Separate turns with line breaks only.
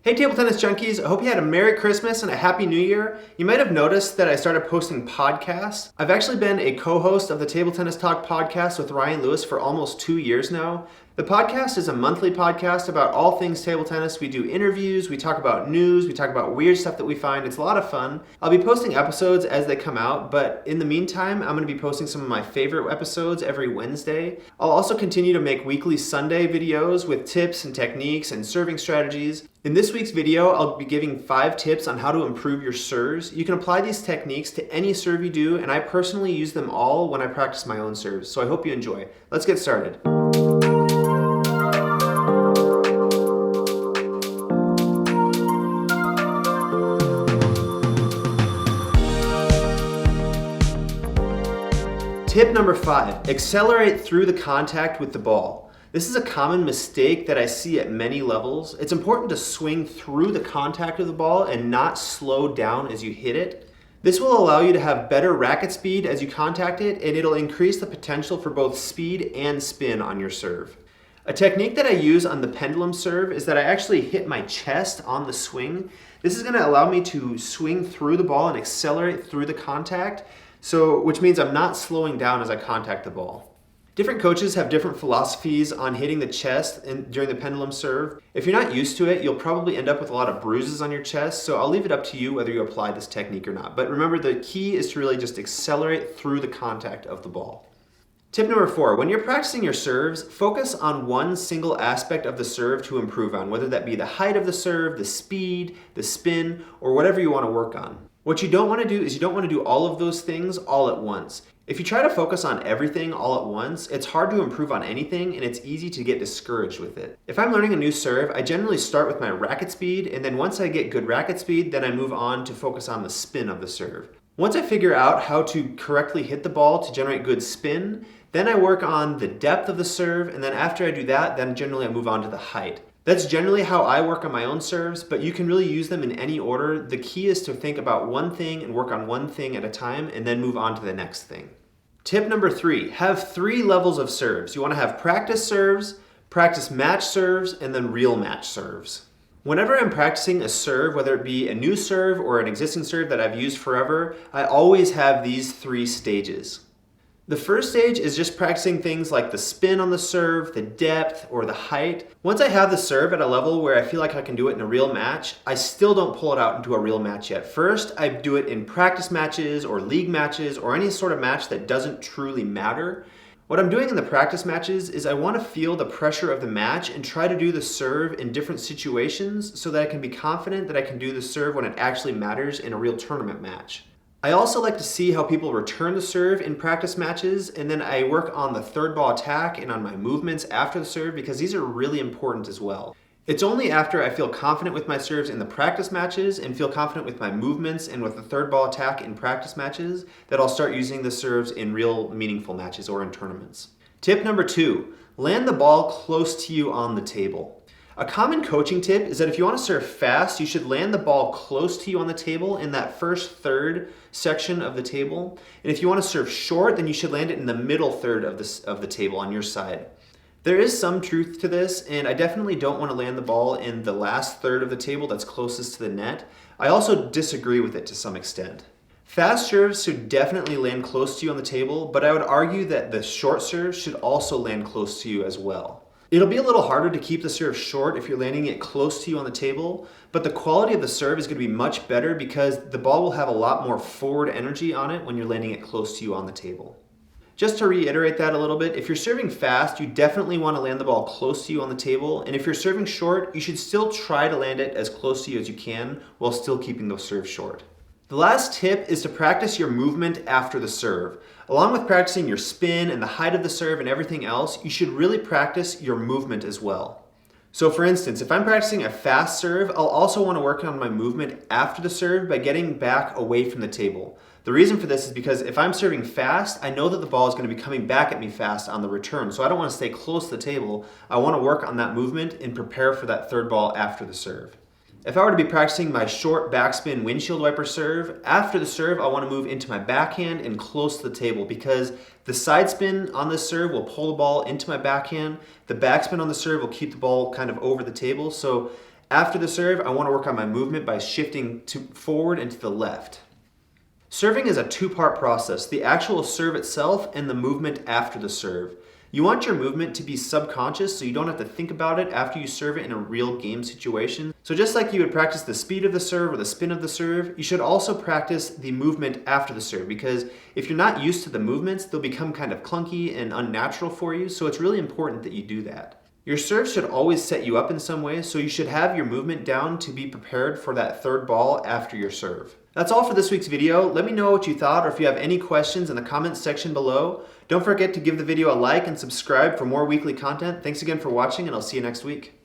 Hey table tennis junkies, I hope you had a Merry Christmas and a Happy New Year. You might have noticed that I started posting podcasts. I've actually been a co-host of the Table Tennis Talk podcast with Ryan Lewis for almost 2 years now. The podcast is a monthly podcast about all things table tennis. We do interviews, we talk about news, we talk about weird stuff that we find. It's a lot of fun. I'll be posting episodes as they come out, but in the meantime, I'm going to be posting some of my favorite episodes every Wednesday. I'll also continue to make weekly Sunday videos with tips and techniques and serving strategies. In this week's video, I'll be giving 5 tips on how to improve your serves. You can apply these techniques to any serve you do, and I personally use them all when I practice my own serves, so I hope you enjoy. Let's get started. Tip number 5, accelerate through the contact with the ball. This is a common mistake that I see at many levels. It's important to swing through the contact of the ball and not slow down as you hit it. This will allow you to have better racket speed as you contact it, and it'll increase the potential for both speed and spin on your serve. A technique that I use on the pendulum serve is that I actually hit my chest on the swing. This is going to allow me to swing through the ball and accelerate through the contact, which means I'm not slowing down as I contact the ball. Different coaches have different philosophies on hitting the chest during the pendulum serve. If you're not used to it, you'll probably end up with a lot of bruises on your chest, so I'll leave it up to you whether you apply this technique or not. But remember, the key is to really just accelerate through the contact of the ball. Tip number 4, when you're practicing your serves, focus on one single aspect of the serve to improve on, whether that be the height of the serve, the speed, the spin, or whatever you want to work on. What you don't want to do is you don't want to do all of those things all at once. If you try to focus on everything all at once, it's hard to improve on anything and it's easy to get discouraged with it. If I'm learning a new serve, I generally start with my racket speed, and then once I get good racket speed, then I move on to focus on the spin of the serve. Once I figure out how to correctly hit the ball to generate good spin, then I work on the depth of the serve, and then after I do that, then generally I move on to the height. That's generally how I work on my own serves, but you can really use them in any order. The key is to think about one thing and work on one thing at a time and then move on to the next thing. Tip number 3, have 3 levels of serves. You want to have practice serves, practice match serves, and then real match serves. Whenever I'm practicing a serve, whether it be a new serve or an existing serve that I've used forever, I always have these 3 stages. The first stage is just practicing things like the spin on the serve, the depth, or the height. Once I have the serve at a level where I feel like I can do it in a real match, I still don't pull it out into a real match yet. First, I do it in practice matches or league matches or any sort of match that doesn't truly matter. What I'm doing in the practice matches is I want to feel the pressure of the match and try to do the serve in different situations so that I can be confident that I can do the serve when it actually matters in a real tournament match. I also like to see how people return the serve in practice matches, and then I work on the third ball attack and on my movements after the serve because these are really important as well. It's only after I feel confident with my serves in the practice matches and feel confident with my movements and with the third ball attack in practice matches that I'll start using the serves in real meaningful matches or in tournaments. Tip number 2, land the ball close to you on the table. A common coaching tip is that if you want to serve fast, you should land the ball close to you on the table in that first third section of the table. And if you want to serve short, then you should land it in the middle third of the table on your side. There is some truth to this, and I definitely don't want to land the ball in the last third of the table that's closest to the net. I also disagree with it to some extent. Fast serves should definitely land close to you on the table, but I would argue that the short serves should also land close to you as well. It'll be a little harder to keep the serve short if you're landing it close to you on the table, but the quality of the serve is going to be much better because the ball will have a lot more forward energy on it when you're landing it close to you on the table. Just to reiterate that a little bit, if you're serving fast, you definitely want to land the ball close to you on the table, and if you're serving short, you should still try to land it as close to you as you can while still keeping the serve short. The last tip is to practice your movement after the serve. Along with practicing your spin and the height of the serve and everything else, you should really practice your movement as well. So for instance, if I'm practicing a fast serve, I'll also want to work on my movement after the serve by getting back away from the table. The reason for this is because if I'm serving fast, I know that the ball is going to be coming back at me fast on the return. So I don't want to stay close to the table. I want to work on that movement and prepare for that third ball after the serve. If I were to be practicing my short backspin windshield wiper serve, after the serve I want to move into my backhand and close to the table because the side spin on this serve will pull the ball into my backhand. The backspin on the serve will keep the ball kind of over the table. So After the serve, I want to work on my movement by shifting forward and to the left. Serving is a two-part process, the actual serve itself and the movement after the serve. You want your movement to be subconscious so you don't have to think about it after you serve it in a real game situation. So just like you would practice the speed of the serve or the spin of the serve, you should also practice the movement after the serve, because if you're not used to the movements, they'll become kind of clunky and unnatural for you, so it's really important that you do that. Your serve should always set you up in some way, so you should have your movement down to be prepared for that third ball after your serve. That's all for this week's video. Let me know what you thought, or if you have any questions in the comments section below. Don't forget to give the video a like and subscribe for more weekly content. Thanks again for watching, and I'll see you next week.